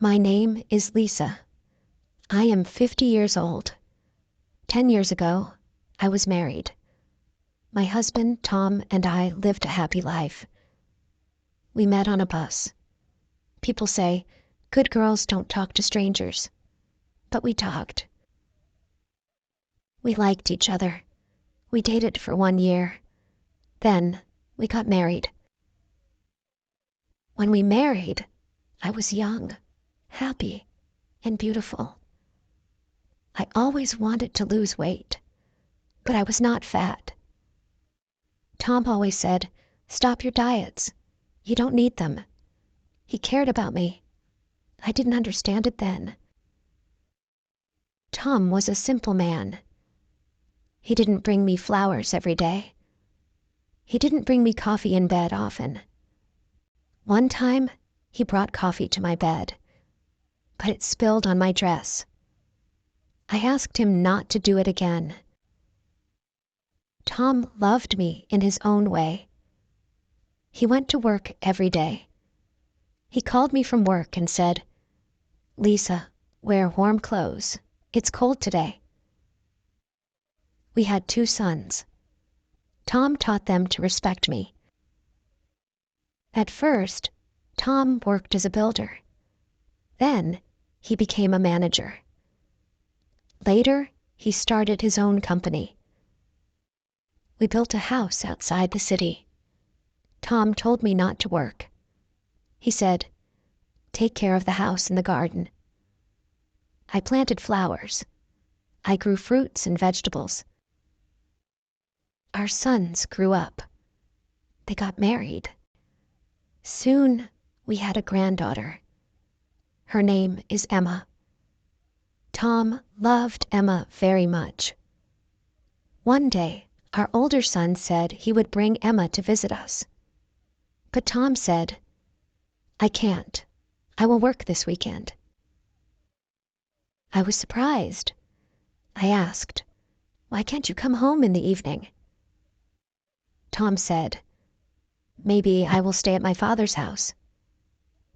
My name is Lisa. I am 50 years old. 10 years ago, I was married. My husband, Tom, and I lived a happy life. We met on a bus. People say, good girls don't talk to strangers. But we talked. We liked each other. We dated for 1 year. Then, we got married. When we married, I was young, happy, and beautiful. I always wanted to lose weight, but I was not fat. Tom always said, stop your diets. You don't need them. He cared about me. I didn't understand it then. Tom was a simple man. He didn't bring me flowers every day. He didn't bring me coffee in bed often. One time, he brought coffee to my bed, but it spilled on my dress. I asked him not to do it again. Tom loved me in his own way. He went to work every day. He called me from work and said, Lisa, wear warm clothes. It's cold today. We had 2 sons. Tom taught them to respect me. At first, Tom worked as a builder. Then, he became a manager. Later, he started his own company. We built a house outside the city. Tom told me not to work. He said, take care of the house and the garden. I planted flowers. I grew fruits and vegetables. Our sons grew up. They got married. Soon, we had a granddaughter. Her name is Emma. Tom loved Emma very much. One day, our older son said he would bring Emma to visit us. But Tom said, I can't. I will work this weekend. I was surprised. I asked, why can't you come home in the evening? Tom said, maybe I will stay at my father's house.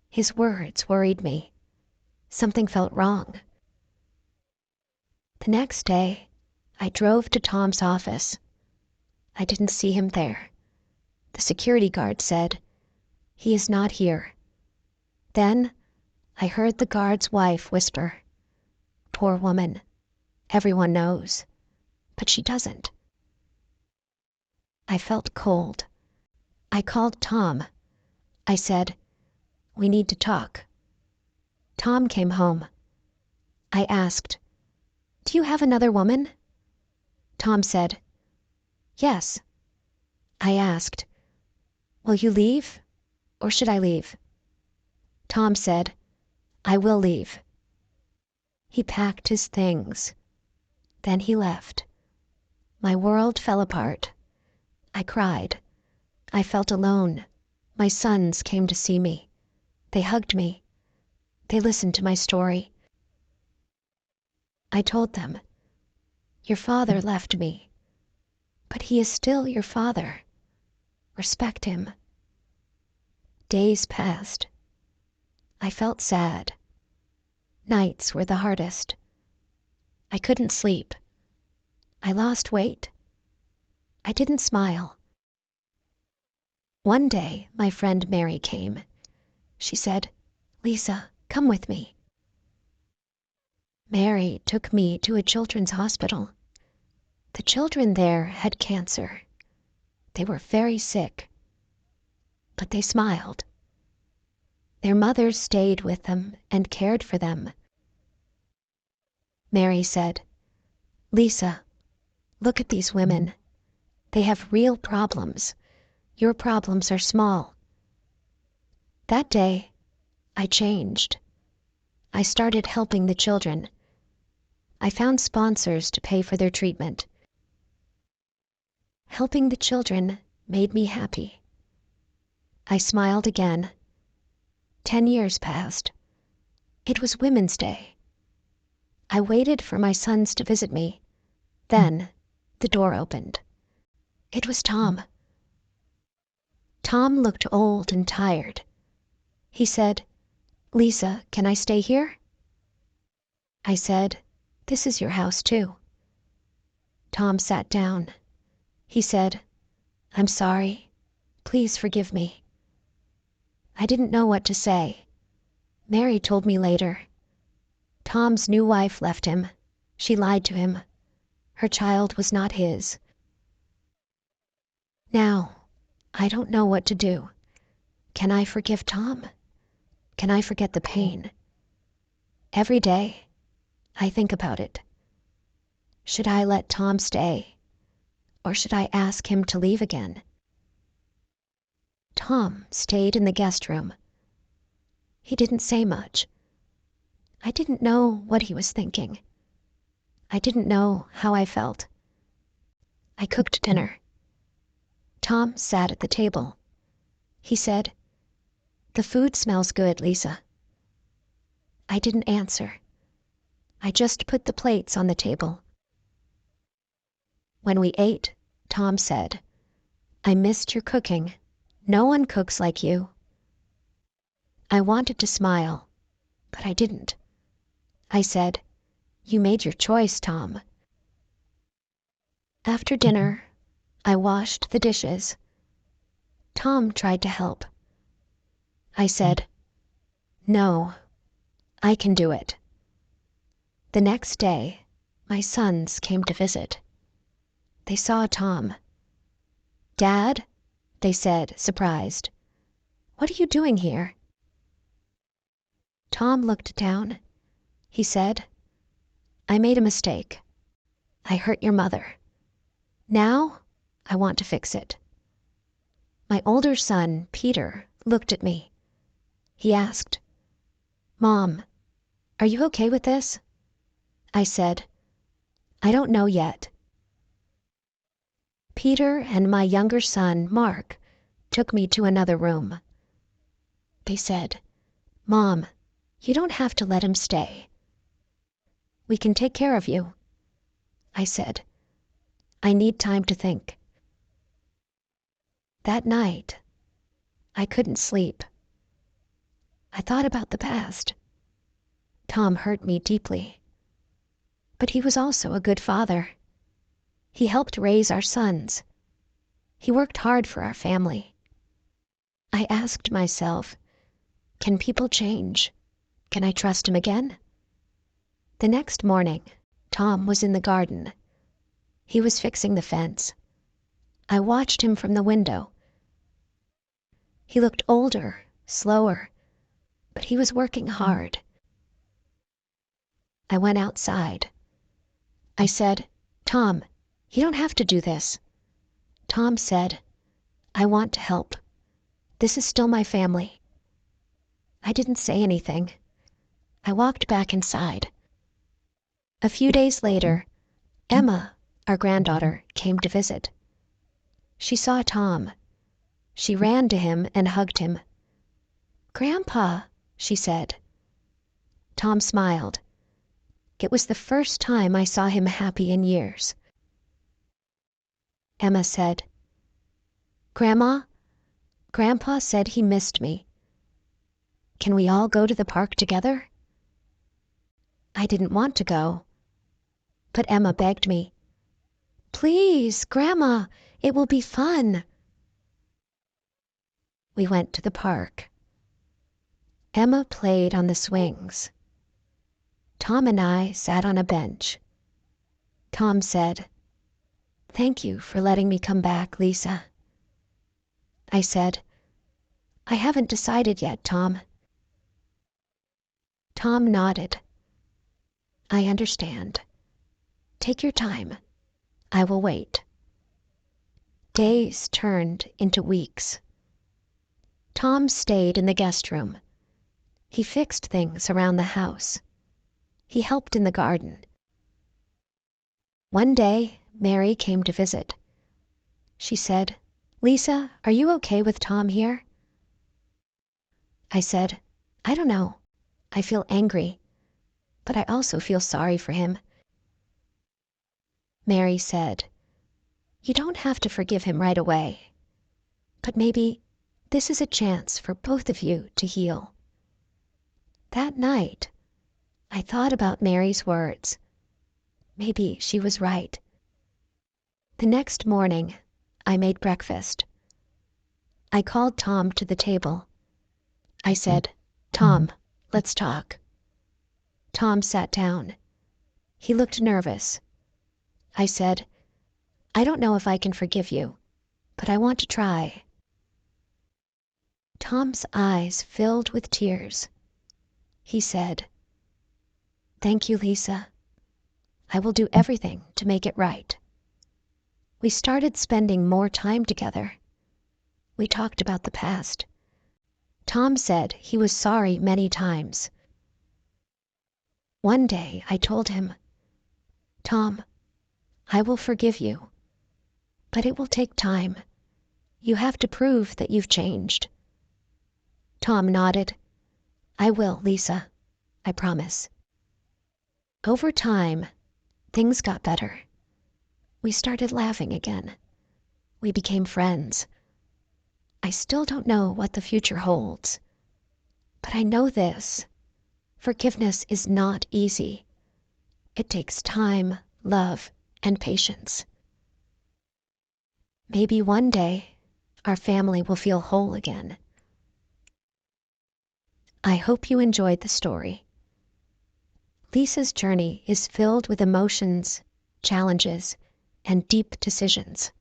His words worried me. Something felt wrong. The next day, I drove to Tom's office. I didn't see him there. The security guard said, he is not here. Then, I heard the guard's wife whisper, poor woman. Everyone knows, but she doesn't. I felt cold. I called Tom. I said, we need to talk. Tom came home. I asked, do you have another woman? Tom said, yes. I asked, will you leave, or should I leave? Tom said, I will leave. He packed his things. Then he left. My world fell apart. I cried. I felt alone. My sons came to see me. They hugged me. They listened to my story. I told them, your father left me, but he is still your father. Respect him. Days passed. I felt sad. Nights were the hardest. I couldn't sleep. I lost weight. I didn't smile. One day, my friend Mary came. She said, Lisa, come with me. Mary took me to a children's hospital. The children there had cancer. They were very sick. But they smiled. Their mothers stayed with them and cared for them. Mary said, Lisa, look at these women. They have real problems. Your problems are small. That day, I changed. I started helping the children. I found sponsors to pay for their treatment. Helping the children made me happy. I smiled again. 10 years passed. It was Women's Day. I waited for my sons to visit me. Then, the door opened. It was Tom. Tom looked old and tired. He said, "Lisa, can I stay here?" I said, "This is your house too." Tom sat down. He said, "I'm sorry. Please forgive me." I didn't know what to say. Mary told me later. Tom's new wife left him. She lied to him. Her child was not his. Now, I don't know what to do. Can I forgive Tom? Can I forget the pain? Every day, I think about it. Should I let Tom stay? Or should I ask him to leave again? Tom stayed in the guest room. He didn't say much. I didn't know what he was thinking. I didn't know how I felt. I cooked dinner. Tom sat at the table. He said, "The food smells good, Lisa." I didn't answer. I just put the plates on the table. When we ate, Tom said, "I missed your cooking. No one cooks like you." I wanted to smile, but I didn't. I said, "You made your choice, Tom." After dinner, I washed the dishes. Tom tried to help. I said, "No, I can do it." The next day, my sons came to visit. They saw Tom. "Dad," they said, surprised, "what are you doing here?" Tom looked down. He said, "I made a mistake. I hurt your mother. Now, I want to fix it." My older son, Peter, looked at me. He asked, "Mom, are you okay with this?" I said, "I don't know yet." Peter and my younger son, Mark, took me to another room. They said, "Mom, you don't have to let him stay. We can take care of you." I said, "I need time to think." That night, I couldn't sleep. I thought about the past. Tom hurt me deeply. But he was also a good father. He helped raise our sons. He worked hard for our family. I asked myself, can people change? Can I trust him again? The next morning, Tom was in the garden. He was fixing the fence. I watched him from the window. He looked older, slower, but he was working hard. I went outside. I said, "Tom, you don't have to do this." Tom said, "I want to help. This is still my family." I didn't say anything. I walked back inside. A few days later, Emma, our granddaughter, came to visit. She saw Tom. She ran to him and hugged him. "Grandpa," she said. Tom smiled. It was the first time I saw him happy in years. Emma said, "Grandma, Grandpa said he missed me. Can we all go to the park together?" I didn't want to go, but Emma begged me. "Please, Grandma, it will be fun." We went to the park. Emma played on the swings. Tom and I sat on a bench. Tom said, "Thank you for letting me come back, Lisa." I said, "I haven't decided yet, Tom." Tom nodded. "I understand. Take your time. I will wait." Days turned into weeks. Tom stayed in the guest room. He fixed things around the house. He helped in the garden. One day, Mary came to visit. She said, "Lisa, are you okay with Tom here?" I said, "I don't know. I feel angry, but I also feel sorry for him." Mary said, "You don't have to forgive him right away, but maybe this is a chance for both of you to heal." That night, I thought about Mary's words. Maybe she was right. The next morning, I made breakfast. I called Tom to the table. I said, "Tom, let's talk." Tom sat down. He looked nervous. I said, "I don't know if I can forgive you, but I want to try." Tom's eyes filled with tears. He said, "Thank you, Lisa. I will do everything to make it right." We started spending more time together. We talked about the past. Tom said he was sorry many times. One day I told him, "Tom, I will forgive you, but it will take time. You have to prove that you've changed." Tom nodded. "I will, Lisa. I promise." Over time, things got better. We started laughing again. We became friends. I still don't know what the future holds, but I know this: forgiveness is not easy. It takes time, love, and patience. Maybe one day our family will feel whole again. I hope you enjoyed the story. Lisa's journey is filled with emotions, challenges, and deep decisions.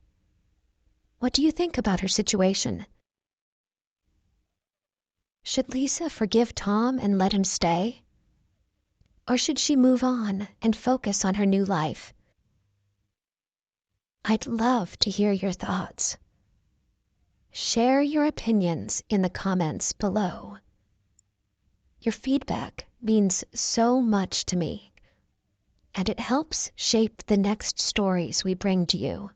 What do you think about her situation? Should Lisa forgive Tom and let him stay? Or should she move on and focus on her new life? I'd love to hear your thoughts. Share your opinions in the comments below. Your feedback means so much to me, and it helps shape the next stories we bring to you.